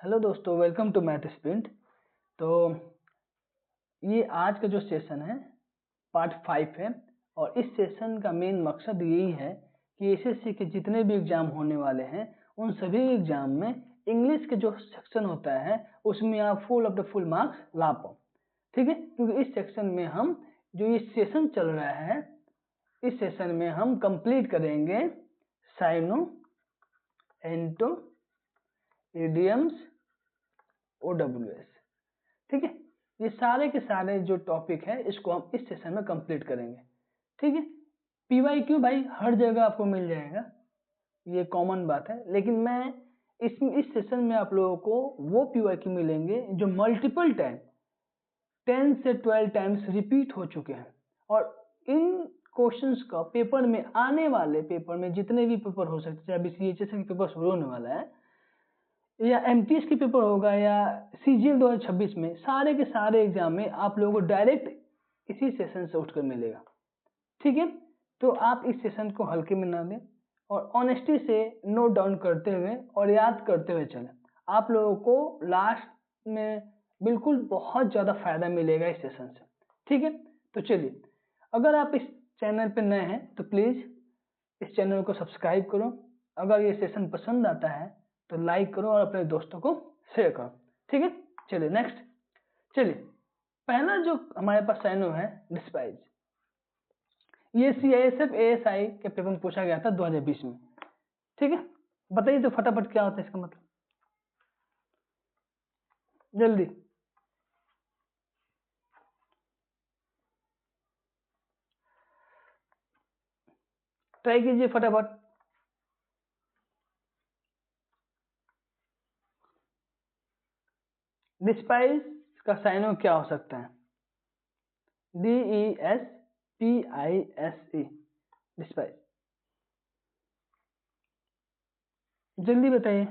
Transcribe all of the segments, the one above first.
Hello दोस्तों, welcome to math sprint. तो ये आज का जो सेशन है पार्ट 5 है और इस सेशन का मेन मकसद यही है कि एसएससी के जितने भी एग्जाम होने वाले हैं उन सभी एग्जाम में इंग्लिश के जो सेक्शन होता है उसमें आप full of the full marks ला पाओ। ठीक है, क्योंकि इस सेक्शन में हम जो ये सेशन चल रहा है इस सेशन में हम कंप्लीट करेंगे साइनो, एंटो, इडियम्स, OWS। ठीक है, ये सारे के सारे जो टॉपिक है इसको हम इस सेशन में कंप्लीट करेंगे। ठीक है, PYQ भाई हर जगह आपको मिल जाएगा, ये कॉमन बात है, लेकिन मैं इस सेशन में आप लोगों को वो PYQ मिलेंगे जो मल्टीपल टाइम 10 से 12 टाइम्स रिपीट हो चुके हैं और इन क्वेश्चंस का पेपर में आने वाले पेपर में जितने भी पेपर हो सकते हैं, चाहे अभी CHS के पेपर शुरू होने वाला है या MTS की पेपर होगा या CGL 2026 में, सारे के सारे एग्जाम में आप लोगों को डायरेक्ट इसी सेशन से उठकर मिलेगा। ठीक है, तो आप इस सेशन को हल्के में ना लें और ऑनेस्टी से नोट डाउन करते हुए और याद करते हुए चलें। आप लोगों को लास्ट में बिल्कुल बहुत ज़्यादा फायदा मिलेगा इस सेशन से। ठीक है, तो चलिए, अगर आप इस चैनल पर नए हैं तो प्लीज़ इस चैनल को सब्सक्राइब करो। अगर ये सेशन पसंद आता है तो लाइक करो और अपने दोस्तों को शेयर करो। ठीक है, चलिए नेक्स्ट। चलिए, पहला जो हमारे पास साइनो है डिस्पाइज, ये CISF ASI के पेपर में पूछा गया था 2020 में। ठीक है, बताइए तो फटाफट क्या होता है इसका मतलब, जल्दी ट्राई कीजिए फटाफट। डिस्पाइज का साइनो क्या हो सकता है? DESPISE, डिस्पाइज, जल्दी बताइए।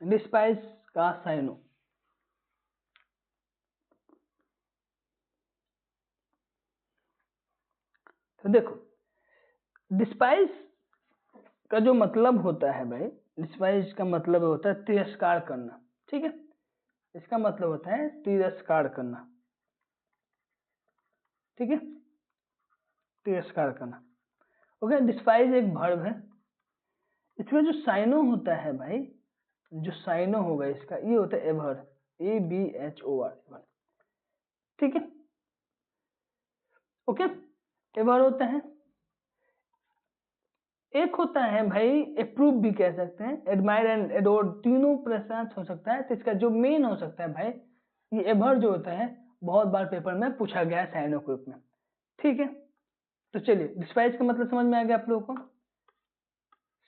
डिस्पाइज का साइनो तो देखो, डिस्पाइज का जो मतलब होता है भाई, डिस्पाइज का मतलब होता है तिरस्कार करना। ठीक है, इसका मतलब होता है तिरस्कार करना। ठीक है, तिरस्कार करना। ओके, डिस्पाइज एक वर्ब है। इसमें जो साइनो होता है भाई, जो साइनो होगा इसका, ये होता है एभर, ABHOR। ठीक है, ओके, एभर होता है। एक होता है भाई अप्रूव भी कह सकते हैं, एडमायर एंड एडोर, तीनों प्रश्नार्थ हो सकता है। तो इसका जो मेन हो सकता है भाई, ये एभर जो होता है बहुत बार पेपर में पूछा गया है साइनो ग्रुप में। ठीक है, तो चलिए, डिस्पाइज का मतलब समझ में आ गया आप लोगों को।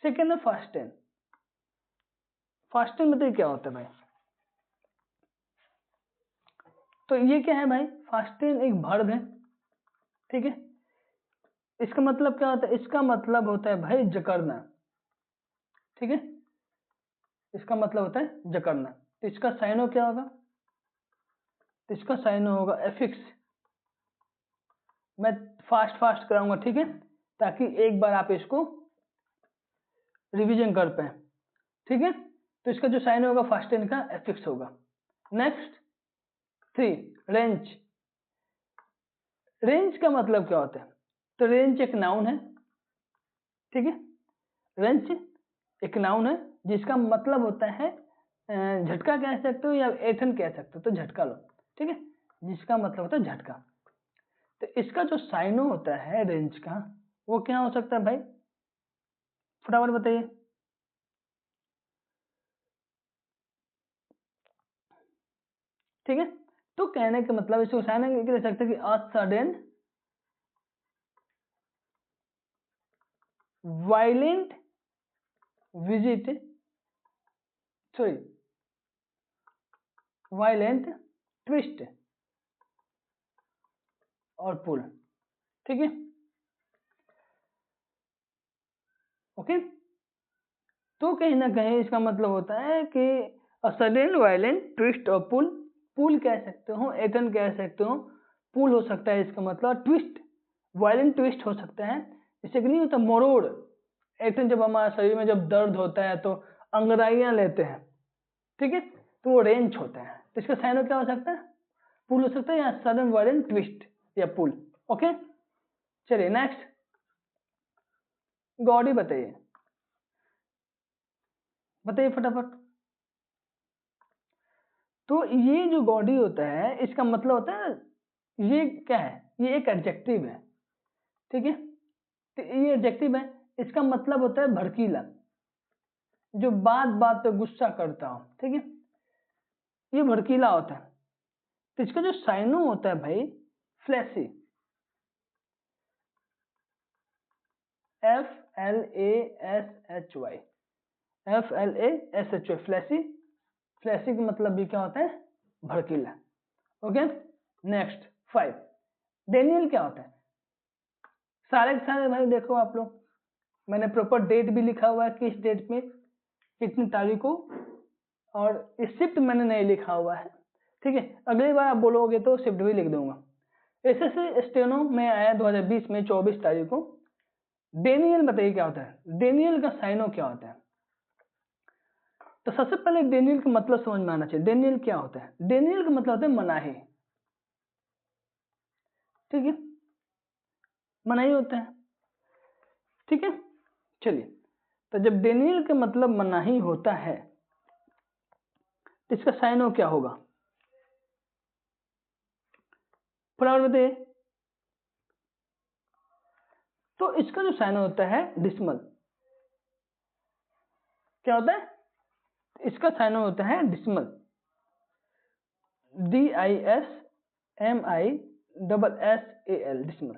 सेकेंड है फास्टेन। फास्टेन मतलब क्या होता है भाई? तो ये क्या है भाई? फास्टेन एक वर्ब है। ठीक है, इसका मतलब क्या होता है? इसका मतलब होता है भाई जकड़ना। ठीक है, इसका मतलब होता है जकड़ना। तो इसका साइनो क्या होगा? तो इसका साइनो होगा एफिक्स। मैं फास्ट कराऊंगा, ठीक है, ताकि एक बार आप इसको रिवीजन कर पाए। ठीक है, तो इसका जो साइन होगा फास्टेन का एफिक्स होगा। Next 3, range. रेंज का मतलब क्या होता है? तो रेंज एक नाउन है। ठीक है, रेंज एक नाउन है जिसका मतलब होता है झटका कह सकते हो या एथन कह सकते हो, तो झटका लो। ठीक है, जिसका मतलब होता है झटका। तो इसका जो साइनो होता है रेंज का, वो क्या हो सकता है भाई? फटाफट बताइए। ठीक है, तो कहने का मतलब इसको साइनो कह सकते हैं कि a sudden violent visit, sorry, violent twist और पुल। ठीक है, ओके, तो कहीं ना कहीं इसका मतलब होता है कि सडन वायलेंट ट्विस्ट और पुल। पुल कह सकते हो, एटन कह सकते हो, पुल हो सकता है इसका मतलब, ट्विस्ट वायलेंट ट्विस्ट हो सकता है, जैसे कि नहीं होता मरोड़, एक दिन जब हमारे शरीर में जब दर्द होता है तो अंगड़ाइयाँ लेते हैं, ठीक है, तो वो रेंच होता है। तो इसका साइन क्या हो सकता है? पुल हो सकता है या सडन वायलेंट ट्विस्ट या पुल। ओके, चलिए नेक्स्ट गॉडी बताइए, बताइए फटाफट। तो ये जो गॉडी होता है इसका मतलब होता है, ये क्या है? ये एक एडजेक्टिव है, ठीक है, तो ये एडजेक्टिव है, इसका मतलब होता है भड़कीला, जो बात बात पे गुस्सा करता हो, ठीक है, ये भड़कीला होता है। तो इसका जो साइनो होता है भाई, fleshy, FLASHY, FLASHY, fleshy. Fleshy का मतलब भी क्या होता है? भड़कीला। ओके, नेक्स्ट 5, डेनियल क्या होता है? सारे के सारे भाई देखो आप लोग, मैंने प्रॉपर डेट भी लिखा हुआ है, किस डेट में कितनी तारीख को, और शिफ्ट मैंने नहीं लिखा हुआ है, ठीक है, अगली बार आप बोलोगे तो शिफ्ट भी लिख दूंगा। एसएससी स्टेनो में आया 2020 में 24 तारीख को। डेनियल बताइए क्या होता है? डेनियल का साइनो क्या होता है? तो सबसे पहले डेनियल का मतलब समझ में आना चाहिए। डेनियल क्या होता है? डेनियल का मतलब होता है मनाही, ठीक है, मनाही होता है, ठीक है। चलिए, तो जब डेनियल का मतलब मनाही होता है तो इसका साइनो क्या होगा? फटाफट बताइए। तो इसका जो साइनो होता है डिसमल, क्या होता है? इसका साइनो होता है डिसमल, DISMISSAL, डिसमल।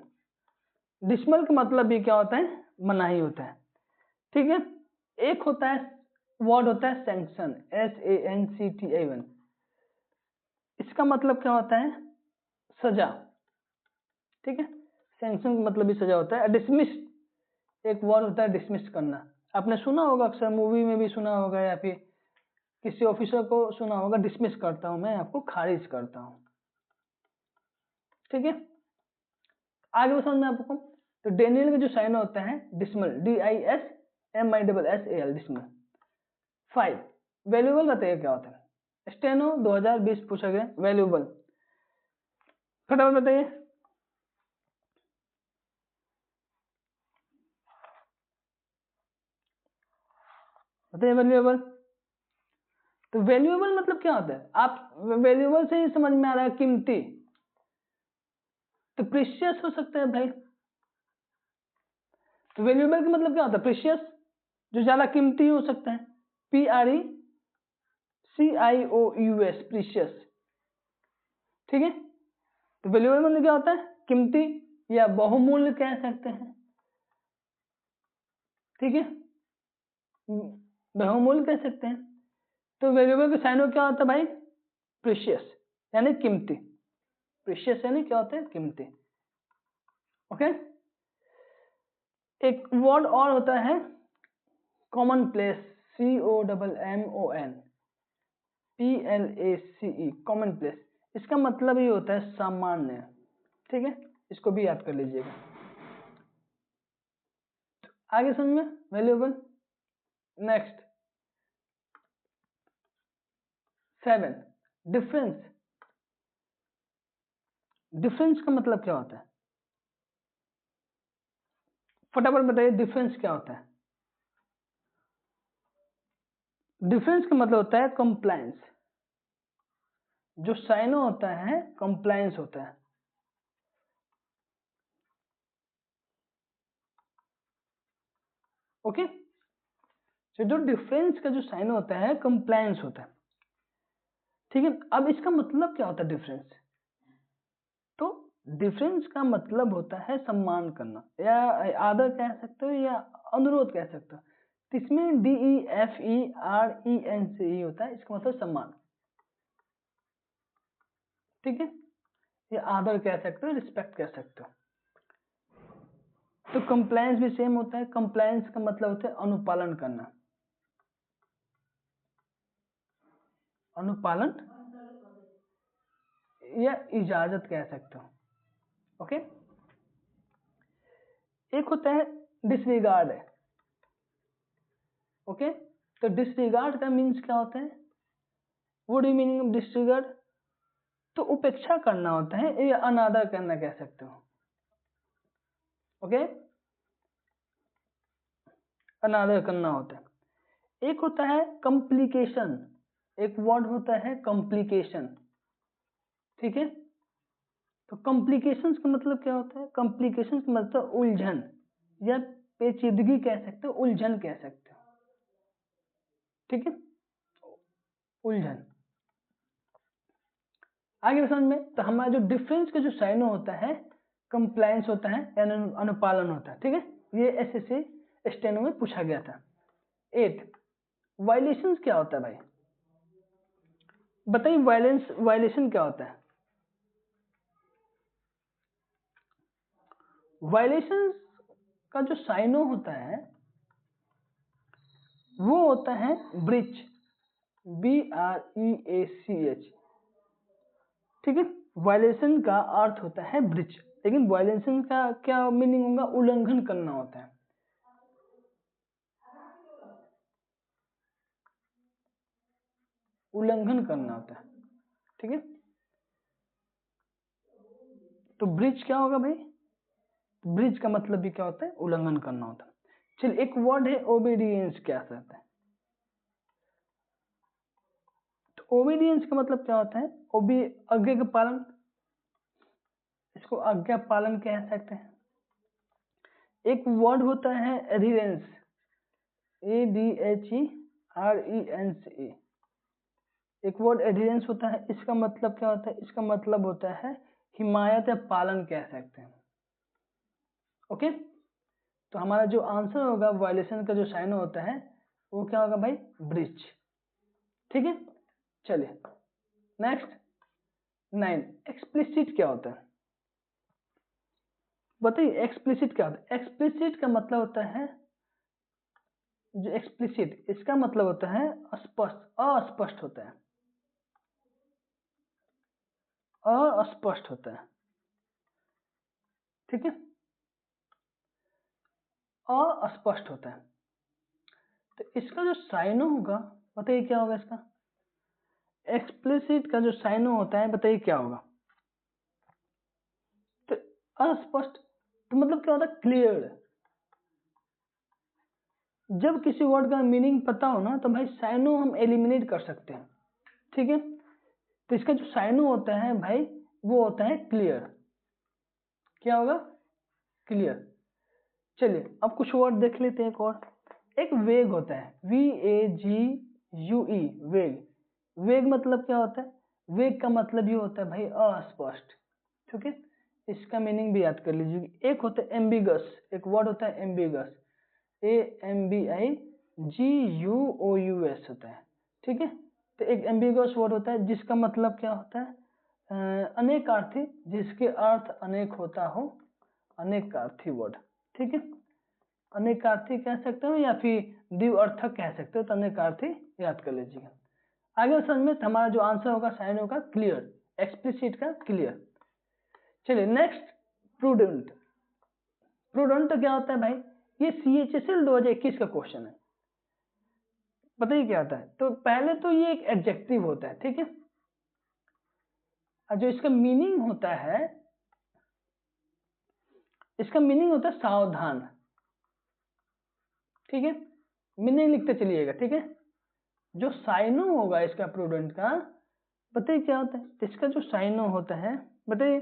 डिसमल का मतलब भी क्या होता है? मनाही होता है, ठीक है। एक होता है वर्ड होता है सैंक्शन, SANCTION, इसका मतलब क्या होता है? सजा, ठीक है, सैंक्शन का मतलब भी सजा होता है। डिसमिस, एक वर्ड होता है डिसमिस करना, आपने सुना होगा अक्सर, मूवी में भी सुना होगा या फिर किसी ऑफिसर को सुना होगा, डिसमिस करता हूं मैं आपको, खारिज करता हूं, ठीक है। आगे समझ में आपको। तो डेनियल का जो साइन होता है डिसमल, DISMISSAL, डिसमल। 5, वैल्यूएबल बताइए क्या होता है? स्टेनो 2020 पूछा गया, वैल्यूएबल फटाफट बताइए। बताइए वैल्यूएबल। तो वैल्यूएबल मतलब क्या होता है? आप वैल्यूएबल से ही समझ में आ रहा है कीमती, तो प्रीशियस हो सकता है भाई। तो वैल्यूएबल का मतलब क्या होता है? प्रीशियस, जो ज्यादा कीमती हो सकता है, PRECIOUS, प्रीशियस, ठीक है। तो वैल्यूएबल मतलब क्या होता है? कीमती या बहुमूल्य कह सकते हैं, ठीक है, बहुमूल्य कह सकते हैं। तो वैल्यूएबल का साइन क्या होता है भाई? प्रीशियस, यानी कीमती। प्रीशियस यानी क्या होता है? कीमती। ओके, एक वर्ड और होता है common place, COMMONPLACE, common place. इसका मतलब ये होता है सामान्य, ठीक है, इसको भी याद कर लीजिएगा। आगे समझ में वैल्यूएबल। Next 7, difference. डिफरेंस का मतलब क्या होता है? फटाफट बताइए, डिफरेंस क्या होता है? डिफरेंस का मतलब होता है कंप्लायंस, जो साइनो होता है कंप्लायंस होता है, ओके। तो जो डिफरेंस का जो साइन होता है कंप्लायंस होता है, ठीक है। अब इसका मतलब क्या होता है डिफरेंस? तो डिफरेंस का मतलब होता है सम्मान करना, या आदर कह सकते हो या अनुरोध कह सकते हो। तो इसमें DEFERENCE होता है, इसका मतलब सम्मान, ठीक है, या आदर कह सकते हो, रिस्पेक्ट कह सकते हो। तो कंप्लायंस भी सेम होता है। कंप्लायंस का मतलब होता है अनुपालन करना, अनुपालन या इजाजत कह सकते हो, ओके। एक होता है डिसरिगार्ड है, ओके, तो डिसरिगार्ड का मीन्स क्या होता है? What do you meaning of disregard? तो उपेक्षा करना होता है या अनादर करना कह सकते हो। ओके, अनादर करना होता है। एक होता है कॉम्प्लिकेशन, एक वर्ड होता है कॉम्प्लिकेशन, ठीक है। तो कॉम्प्लिकेशंस का मतलब क्या होता है? कॉम्प्लिकेशंस का मतलब उलझन या पेचीदगी कह सकते हो, उलझन कह सकते हो, ठीक है, उलझन। आगे समझ में, तो हमारा जो डिफरेंस का जो साइन होता है कंप्लायंस होता है यानी अनुपालन होता है, ठीक है। ये एसएससी स्टेनो में पूछा गया था। 8 वायलेशंस क्या होता है भाई? बताइए वायलेशन क्या होता है? वायलेशंस का जो साइनो होता है वो होता है ब्रीच, BREACH, ठीक है। वायलेशन का अर्थ होता है ब्रीच, लेकिन वायलेशन का क्या मीनिंग होगा? उल्लंघन करना होता है, उल्लंघन करना होता है, ठीक है। तो ब्रीच क्या होगा भाई? ब्रीच का मतलब भी क्या होता है? उल्लंघन करना होता है। चलिए, एक वर्ड है ओबीडियंस, क्या कहते हैं? तो ओबीडियंस का मतलब क्या होता है? आज्ञा का पालन, इसको आज्ञा पालन कह सकते हैं। एक वर्ड होता है एडहेरेंस, ADHERENCE, एक वर्ड एडहेरेंस होता है। इसका मतलब क्या होता है? इसका मतलब होता है हिमायत या पालन कह सकते हैं, ओके। तो हमारा जो आंसर होगा वायलेशन का जो साइन होता है वो क्या होगा भाई? ब्रीच, ठीक है। चलिए नेक्स्ट 9 एक्सप्लिसिट क्या होता है? बताइए एक्सप्लिसिट क्या होता है? एक्सप्लिसिट का मतलब होता है जो एक्सप्लिसिट, इसका मतलब होता है स्पष्ट, अस्पष्ट होता है, अस्पष्ट होता है, ठीक है, अस्पष्ट होता है। तो इसका जो साइनो होगा, बताइए क्या होगा इसका? एक्सप्लिसिट का जो साइनो होता है बताइए क्या होगा? तो अस्पष्ट, तो मतलब क्या होता है? क्लियर। जब किसी वर्ड का मीनिंग पता हो ना तो भाई साइनो हम एलिमिनेट कर सकते हैं, ठीक है। तो इसका जो साइनो होता है भाई वो होता है क्लियर। क्या होगा? क्लियर। चलिए अब कुछ वर्ड देख लेते हैं। एक और, एक वेग होता है, VAGUE, वेग। वेग मतलब क्या होता है? वेग का मतलब ये होता है भाई अस्पष्ट, ठीक है। इसका मीनिंग भी याद कर लीजिए। एक होता है एम्बिगस, एक वर्ड होता है एम्बिगस, AMBIGUOUS होता है, ठीक है। तो एक एम्बिगस वर्ड होता है जिसका मतलब क्या होता है? अनेकार्थी, जिसके अर्थ अनेक होता हो, अनेकार्थी वर्ड, ठीक है। अनेकार्थी कह सकते हो या फिर द्विअर्थक कह सकते हो, तो अनेकार्थी याद कर लीजिएगा। आगे समझ में, हमारा जो आंसर होगा साइन होगा क्लियर, एक्सप्लिसिट का क्लियर। चलिए नेक्स्ट, प्रूडेंट। प्रूडेंट क्या होता है भाई? ये CHSL 2021 का क्वेश्चन है, बताइए क्या होता है? तो पहले तो ये एक एडजेक्टिव होता है, ठीक है। और जो इसका मीनिंग होता है, इसका मीनिंग होता है सावधान, ठीक है। मीनिंग लिखते चलिएगा, ठीक है। जो साइनो होगा इसका प्रूडेंट का, बताइए क्या होता है? इसका जो साइनो होता है बताइए।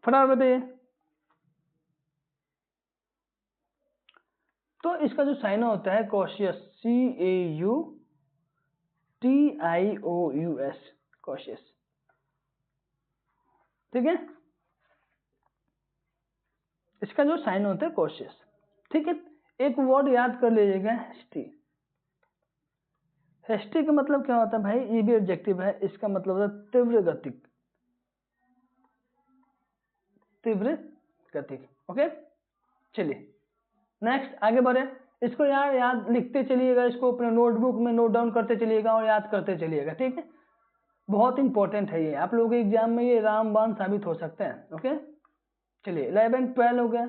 फटाफट बताइए। तो इसका जो साइनो होता है कॉशियस, CAUTIOUS, कॉशियस, ठीक है। इसका जो साइन होता है कॉशियस, ठीक है। एक वर्ड याद कर लीजिएगा, हेस्टी। हेस्टी का मतलब क्या होता है भाई? ये भी एडजेक्टिव है, इसका मतलब होता है तीव्र गति, तीव्र गति, ओके। चलिए नेक्स्ट आगे बढ़े। इसको यार याद लिखते चलिएगा, इसको अपने नोटबुक में नोट डाउन करते चलिएगा और याद करते चलिएगा, ठीक है। बहुत इंपॉर्टेंट है ये, आप लोगों के एग्जाम में ये रामबाण साबित हो सकते हैं। ओके, चलिए 11 12 हो गया।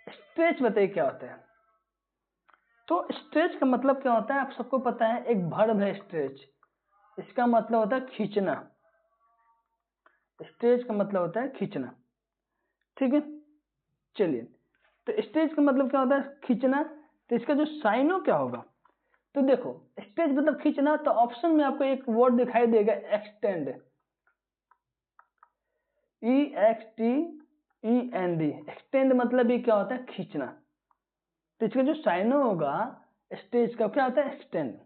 स्ट्रेच बताइए क्या होता है। तो स्ट्रेच का मतलब क्या होता है, आप सबको पता है, एक वर्ब है स्ट्रेच, इसका मतलब होता है खींचना। स्ट्रेच का मतलब होता है खींचना, ठीक है। चलिए, तो स्ट्रेच का मतलब क्या होता है, खींचना। तो इसका जो साइनो क्या होगा, तो देखो स्ट्रेच मतलब खींचना, तो ऑप्शन में आपको एक वर्ड दिखाई देगा एक्सटेंड, EXTEND। एक्सटेंड मतलब ये क्या होता है, खींचना। तो इसका जो साइनो होगा स्ट्रेच का क्या होता है, एक्सटेंड,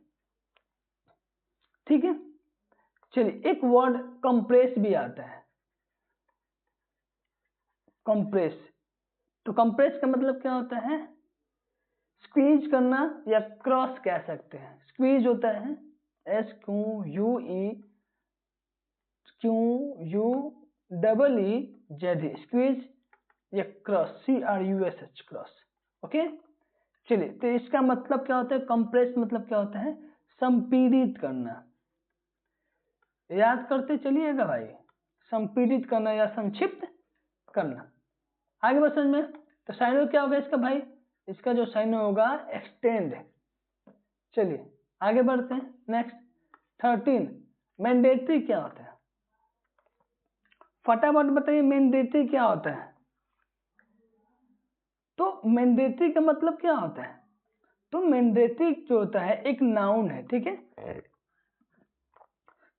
ठीक है। चलिए, एक वर्ड कंप्रेस भी आता है, कंप्रेस। तो कंप्रेस का मतलब क्या होता है, स्क्वीज करना या क्रॉस कह सकते हैं। स्क्वीज होता है SQUEZ, स्क्वीज या क्रॉस CRUSH, क्रॉस। ओके, चलिए, तो इसका मतलब क्या होता है, कंप्रेस मतलब क्या होता है, संपीड़ित करना। याद करते चलिएगा भाई, संपीड़ित करना या संक्षिप्त करना। आगे बढ़ समझ में। तो साइनो क्या होगा इसका भाई, इसका जो साइनो होगा एक्सटेंड। चलिए आगे बढ़ते हैं। नेक्स्ट 13, मैंडेटरी क्या होता है, फटाफट बताइए मैंडेटरी क्या होता है। तो मैंडेटरी का मतलब क्या होता है, तो मैंडेटरी जो होता है एक नाउन है, ठीक है।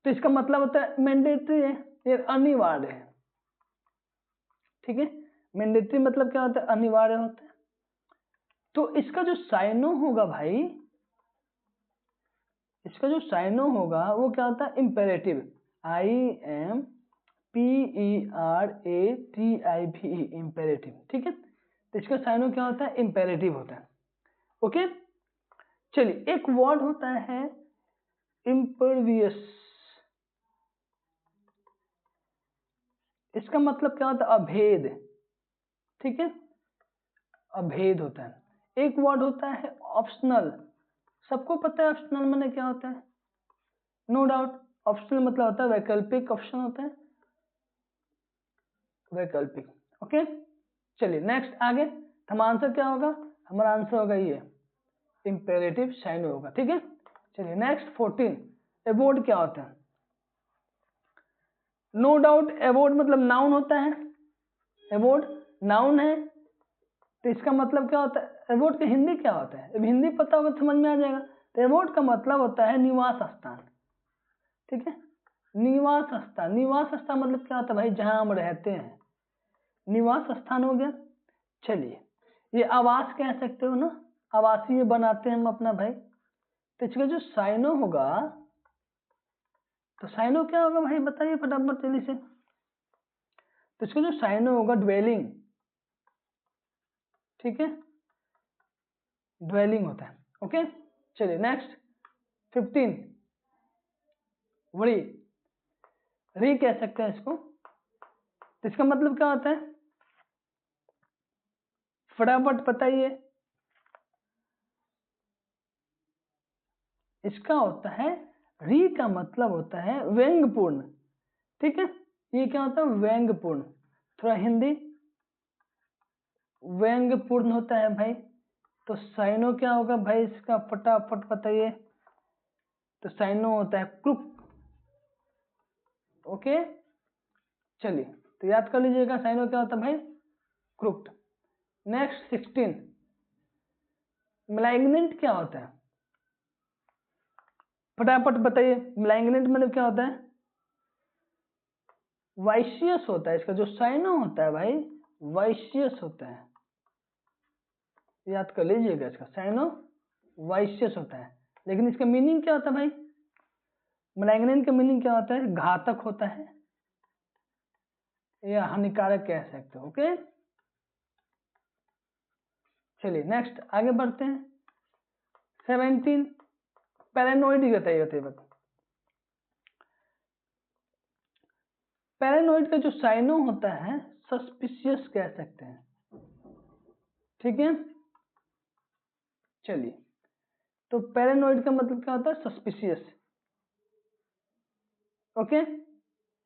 तो इसका मतलब होता है मैंडेटरी है, ये अनिवार्य है, ठीक है। मैंडेटरी मतलब क्या होता है, अनिवार्य होता है। तो इसका जो साइनो होगा भाई, इसका जो साइनो होगा वो क्या होता है, इम्पेरेटिव, IMPERATIVE, इम्पेरेटिव, ठीक है। तो इसका साइनो क्या होता है, इम्पेरेटिव होता है। ओके, चलिए एक वर्ड होता है इम्परवियस, इसका मतलब क्या होता है, अभेद, ठीक है, अभेद होता है। एक वर्ड होता है ऑप्शनल, सबको पता है ऑप्शनल माने क्या होता है, नो डाउट। ऑप्शनल मतलब होता है वैकल्पिक, ऑप्शन होता है वैकल्पिक। ओके, चलिए नेक्स्ट आगे। हमारा आंसर क्या होगा, हमारा आंसर होगा ये इम्पेरेटिव साइनो होगा, ठीक है। चलिए नेक्स्ट 14, एबोर्ड क्या होता है। नो डाउट एबोर्ड मतलब नाउन होता है, एबोर्ड नाउन है। तो इसका मतलब क्या होता है, एबोर्ड का हिंदी क्या होता है, अब हिंदी पता होगा तो समझ में आ जाएगा। तो एबोर्ड का मतलब होता है निवास स्थान, ठीक है, निवास स्थान। निवास स्थान मतलब क्या होता है भाई, जहां हम रहते हैं, निवास स्थान हो गया। चलिए, ये आवास कह सकते हो ना, आवासीय बनाते हैं हम अपना भाई। तो इसका जो साइनो होगा, तो साइनो क्या होगा भाई बताइए फटाफट जल्दी से। तो इसका जो साइनो होगा ड्वेलिंग, ठीक है, ड्वेलिंग होता है। ओके, चलिए नेक्स्ट 15, वरी, री कह सकते हैं इसको। तो इसका मतलब क्या होता है, फटाफट बताइए। इसका होता है, री का मतलब होता है व्यंग्यपूर्ण, ठीक है। ये क्या होता है, व्यंग्यपूर्ण। थोड़ा हिंदी, व्यंग्यपूर्ण होता है भाई। तो साइनो क्या होगा भाई इसका, फटाफट बताइए। तो साइनो होता है क्रुक। ओके, चलिए तो याद कर लीजिएगा साइनो क्या होता है भाई, क्रुक्ट। नेक्स्ट 16, मैलिग्नेंट क्या होता है, फटाफट बताइए। मैलिग्नेंट मतलब क्या होता है, वाइशियस होता है। इसका जो साइनो होता है भाई वाइशियस होता है, याद कर लीजिएगा। इसका साइनो वाइशियस होता है। लेकिन इसका मीनिंग क्या होता है भाई, मैलिग्नेंट का मीनिंग क्या होता है, घातक होता है या हानिकारक कह सकते हो। ओके, चलिए नेक्स्ट आगे बढ़ते हैं। 17, पैरानोइड बताइए बताइए। पैरानोइड का जो साइनो होता है सस्पिशियस कह सकते हैं, ठीक है। चलिए, तो पैरानोइड का मतलब क्या होता है, सस्पिशियस। ओके,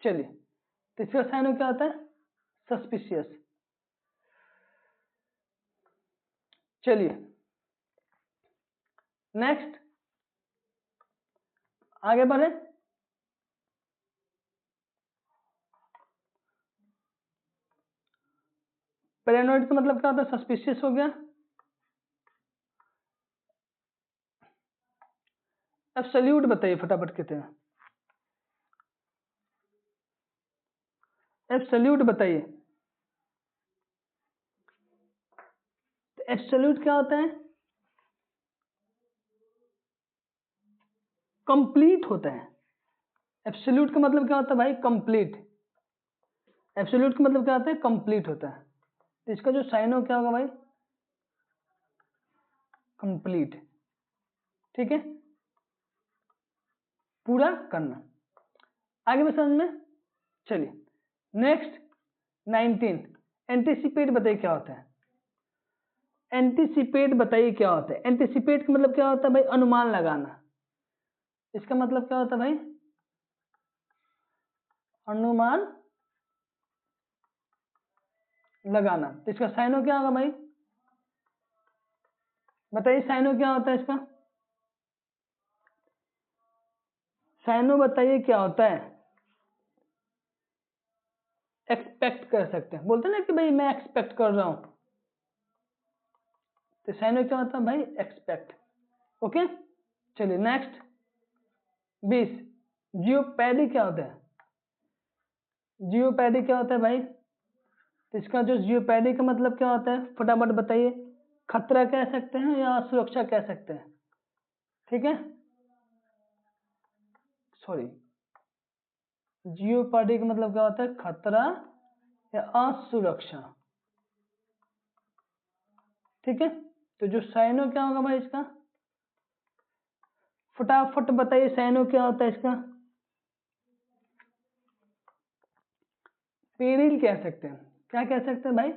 चलिए, तो इसका साइन क्या होता है? सस्पिशियस। चलिए नेक्स्ट आगे बढ़े। पैरानॉइड का मतलब क्या होता है? सस्पिशियस हो गया। एब्सोल्यूट बताइए फटाफट कहते हैं, एब्सोल्यूट बताइए। एब्सोल्यूट क्या होता है? कंप्लीट होता है। एब्सोल्यूट का मतलब क्या होता है भाई? कंप्लीट। एब्सोल्यूट का मतलब क्या होता है? कंप्लीट होता है। तो इसका जो साइन हो क्या होगा भाई? कंप्लीट। ठीक है, पूरा करना। आगे में समझ में। चलिए नेक्स्ट 19 एंटीसिपेट बताइए क्या होता है? एंटीसिपेट बताइए क्या होता है? एंटीसिपेट का मतलब क्या होता है भाई? अनुमान लगाना। इसका मतलब क्या होता है भाई? अनुमान लगाना। तो इसका साइनो क्या होगा भाई? बताइए साइनो क्या होता है इसका? साइनो बताइए क्या होता है? एक्सपेक्ट कर सकते हैं, बोलते हैं ना कि भाई मैं एक्सपेक्ट कर रहा हूं, तो साइनो क्या होता है भाई? एक्सपेक्ट। ओके, चलिए नेक्स्ट 20 जियोपैडी क्या होता है? जियोपैडी क्या होता है भाई? तो इसका जो जियोपैडी का मतलब क्या होता है फटाफट बताइए। खतरा कह सकते हैं या सुरक्षा कह सकते हैं। ठीक है, सॉरी, जियोपैडी का मतलब क्या होता है? खतरा या असुरक्षा। ठीक है, तो जो साइनो क्या होगा भाई इसका? फटाफट बताइए साइनो क्या होता है इसका? पेरिल कह सकते हैं। क्या कह सकते हैं भाई?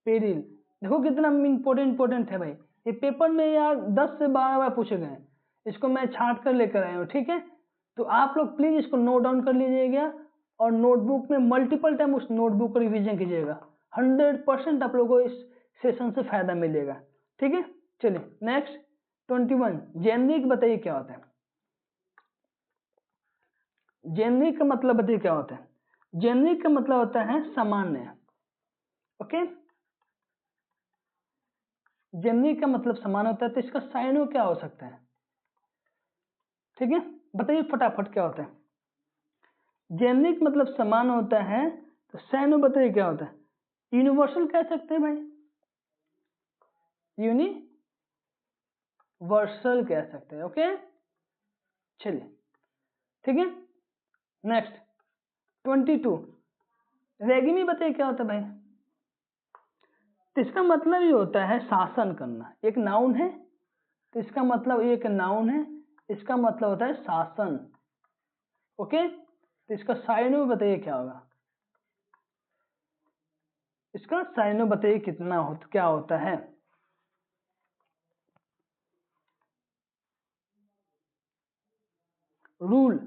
पेरिल। देखो कितना इंपोर्टेंट है भाई, ये पेपर में यार 10 से 12 बार पूछे गए हैं। इसको मैं छांट कर लेकर आया हूँ। ठीक है, तो आप लोग प्लीज इसको नोट डाउन कर लीजिएगा और नोटबुक में मल्टीपल टाइम उस नोटबुक को रिवीजन कीजिएगा। 100% आप लोगों को इस सेशन से फायदा मिलेगा। ठीक है, चलिए नेक्स्ट 21 जेनरिक बताइए क्या होता है? जेनरिक का मतलब बताइए क्या होता है? जेनरिक का मतलब होता है सामान्य। ओके, जेनरिक का मतलब समान होता है, तो इसका साइनो क्या हो सकता है? ठीक है, बताइए फटाफट क्या होता है? जेनरिक मतलब समान होता है, तो साइनो बताइए क्या होता है? यूनिवर्सल कह सकते हैं भाई, यूनिवर्सल कह सकते हैं। ओके, चलिए ठीक है, नेक्स्ट 22 रेगिमी बताइए क्या होता है भाई? तो इसका मतलब ये होता है शासन करना, एक नाउन है, तो इसका मतलब एक नाउन है, इसका मतलब होता है शासन। ओके, तो इसका साइनो बताइए क्या होगा? इसका साइनो बताइए कितना क्या होता है? रूल।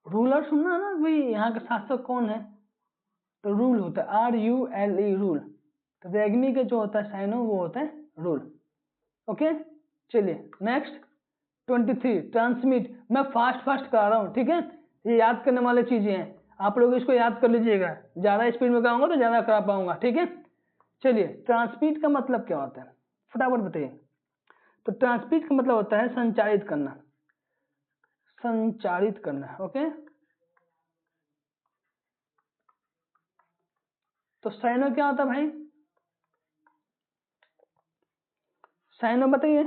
रूलर सुनना ना भाई, यहाँ का शासक कौन है? तो रूल होता है, RULE रूल। तो रेगमी का जो होता है साइनो वो होता है रूल। ओके, चलिए नेक्स्ट 23 ट्रांसमिट। मैं फास्ट करा रहा हूँ, ठीक है, ये याद करने वाली चीजें हैं, आप लोग इसको याद कर लीजिएगा। ज्यादा स्पीड में कराऊंगा तो ज्यादा करा पाऊंगा। ठीक है, चलिए ट्रांसमिट का मतलब क्या होता है फटाफट बताइए। तो ट्रांसमिट का मतलब होता है संचारित करना, संचारित करना। ओके, तो साइनो क्या होता है भाई? साइनो बताइए।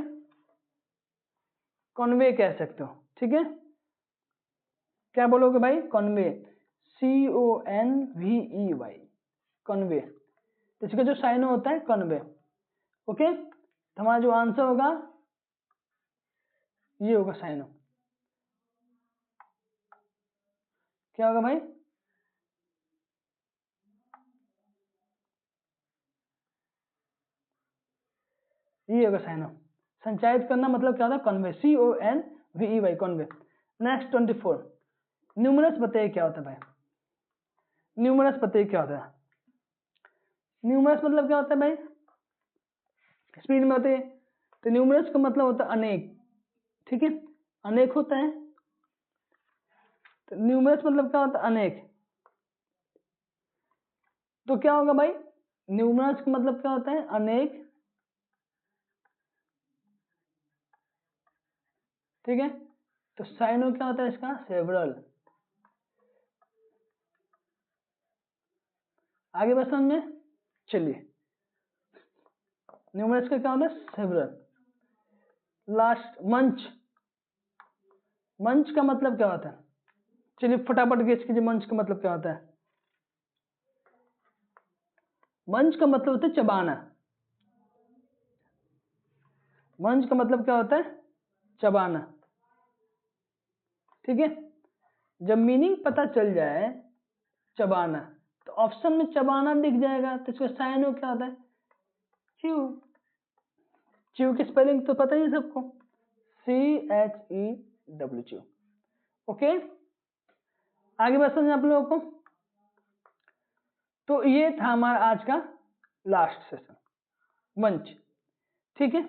कॉन्वे कह सकते हो। ठीक है, क्या बोलोगे भाई? Conway, CONVEY, Conway. तो इसका जो साइनो होता है कॉन्वे। ओके, तो हमारा जो आंसर होगा ये होगा साइनो। क्या होगा भाई? ये होगा साइनो। संचारित करना मतलब क्या होता है? Conway, CONVEY, Conway. Next 24 numerous बताइए क्या होता है भाई, न्यूमरस बताइए क्या होता है, न्यूमरस मतलब क्या होता है भाई, स्पीड में होते हैं। तो न्यूमरस का मतलब होता है अनेक, ठीक है, अनेक होता है। तो न्यूमरस मतलब क्या होता है, अनेक। तो क्या होगा भाई, न्यूमरस का मतलब क्या होता है, अनेक, ठीक है। तो साइनो क्या होता है इसका, सेवरल। आगे बस समझ में, चलिए न्यूमरस का क्या होता है, सेवरल। लास्ट मंच, मंच का मतलब क्या होता है, चलिए फटाफट गेस कीजिए मंच का मतलब क्या होता है। मंच का मतलब होता है चबाना, मंच का मतलब क्या होता है, चबाना, ठीक है। जब मीनिंग पता चल जाए चबाना, तो ऑप्शन में चबाना दिख जाएगा, तो इसका साइनो क्या होता है, च्यू। च्यू की स्पेलिंग तो पता ही है सबको, CHEW, ओके। आगे बढ़ समझे आप लोगों को। तो ये था हमारा आज का लास्ट सेशन, मंच, ठीक है।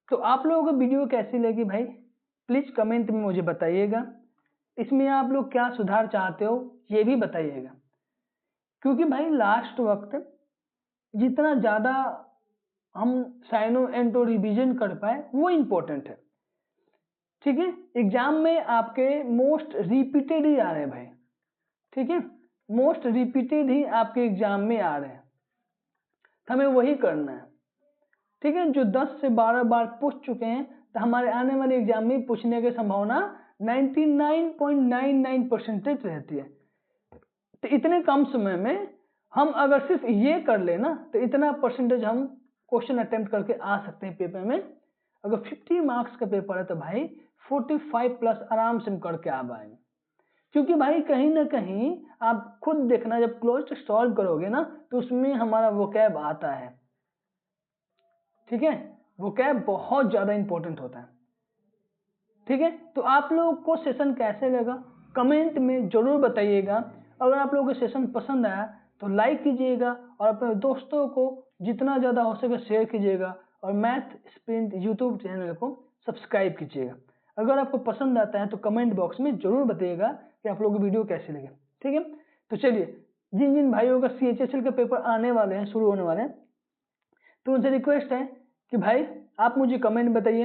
तो आप लोगों को वीडियो कैसी लगी भाई, प्लीज कमेंट में मुझे बताइएगा। इसमें आप लोग क्या सुधार चाहते हो ये भी बताइएगा, क्योंकि भाई लास्ट वक्त जितना ज्यादा हम साइनो एंटो रिवीजन कर पाए वो इम्पोर्टेंट है, ठीक है। एग्जाम में आपके मोस्ट रिपीटेड ही आ रहे हैं भाई, ठीक है, मोस्ट रिपीटेड ही आपके एग्जाम में आ रहे हैं, हमें वही करना है, ठीक है। जो 10 से 12 बार पूछ चुके हैं, तो हमारे आने वाले एग्जाम में पूछने की संभावना 99.99% रहती है। तो इतने कम समय में हम अगर सिर्फ ये कर लेना, तो इतना परसेंटेज हम क्वेश्चन अटेम्प्ट करके आ सकते हैं पेपर में। अगर 50 मार्क्स का पेपर है तो भाई 45 प्लस आराम से हम करके आ पाएंगे, क्योंकि भाई कहीं ना कहीं आप खुद देखना, जब क्लोज सॉल्व करोगे ना, तो उसमें हमारा वोकैब आता है, ठीक है। वोकैब बहुत ज्यादा इंपॉर्टेंट होता है, ठीक है। तो आप लोगों को सेशन कैसे लगा कमेंट में जरूर बताइएगा। अगर आप लोगों को सेशन पसंद आया तो लाइक कीजिएगा, और अपने दोस्तों को जितना ज़्यादा हो सके शेयर कीजिएगा, और मैथ स्प्रिंट यूट्यूब चैनल को सब्सक्राइब कीजिएगा। अगर आपको पसंद आता है तो कमेंट बॉक्स में जरूर बताइएगा कि आप लोगों को वीडियो कैसे लगे, ठीक है। तो चलिए, जिन जिन भाइयों का CHSL के पेपर आने वाले हैं, शुरू होने वाले हैं, तो उनसे रिक्वेस्ट है कि भाई आप मुझे कमेंट बताइए।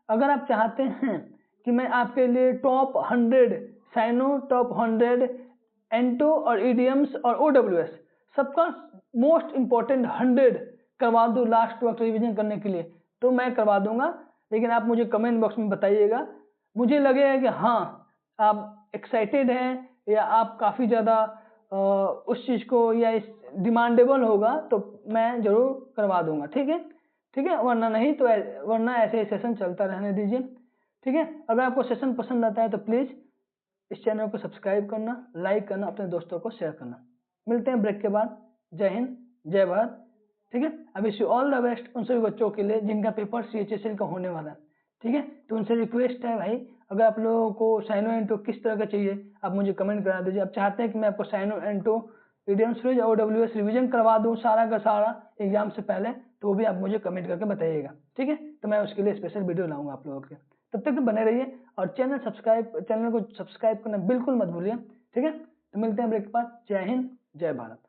अगर आप चाहते हैं कि मैं आपके लिए टॉप 100 साइनो, टॉप 100 एंटो और ईडीएम्स और OWS सबका मोस्ट इंपॉर्टेंट 100 करवा दूं लास्ट वक्त रिवीजन करने के लिए, तो मैं करवा दूंगा। लेकिन आप मुझे कमेंट बॉक्स में बताइएगा, मुझे लगेगा कि हाँ आप एक्साइटेड हैं या आप काफ़ी ज़्यादा उस चीज़ को या इस डिमांडेबल होगा, तो मैं जरूर करवा दूंगा, ठीक है, ठीक है। वरना नहीं तो वरना ऐसे ही सेशन चलता रहने दीजिए, ठीक है। अगर आपको सेशन पसंद आता है तो प्लीज़ इस चैनल को सब्सक्राइब करना, लाइक करना, अपने दोस्तों को शेयर करना। मिलते हैं ब्रेक के बाद। जय हिंद, जय भारत, ठीक है। I wish you all the best उन सभी बच्चों के लिए जिनका पेपर CHSL का होने वाला है, ठीक है। तो उनसे रिक्वेस्ट है भाई, अगर आप लोगों को साइनो एंटो किस तरह का चाहिए आप मुझे कमेंट करा दीजिए। आप चाहते हैं कि मैं आपको साइनो एंटो ईडीएम्स और OWS रिवीजन करवा दूं सारा का सारा एग्जाम से पहले, तो वो भी आप मुझे कमेंट करके बताइएगा, ठीक है। तो मैं उसके लिए स्पेशल वीडियो लाऊंगा आप लोगों के। तब तक बने रहिए, और चैनल को सब्सक्राइब करना बिल्कुल मत भूलिए, ठीक है। तो मिलते हैं ब्रेक के बाद। जय हिंद, जय भारत।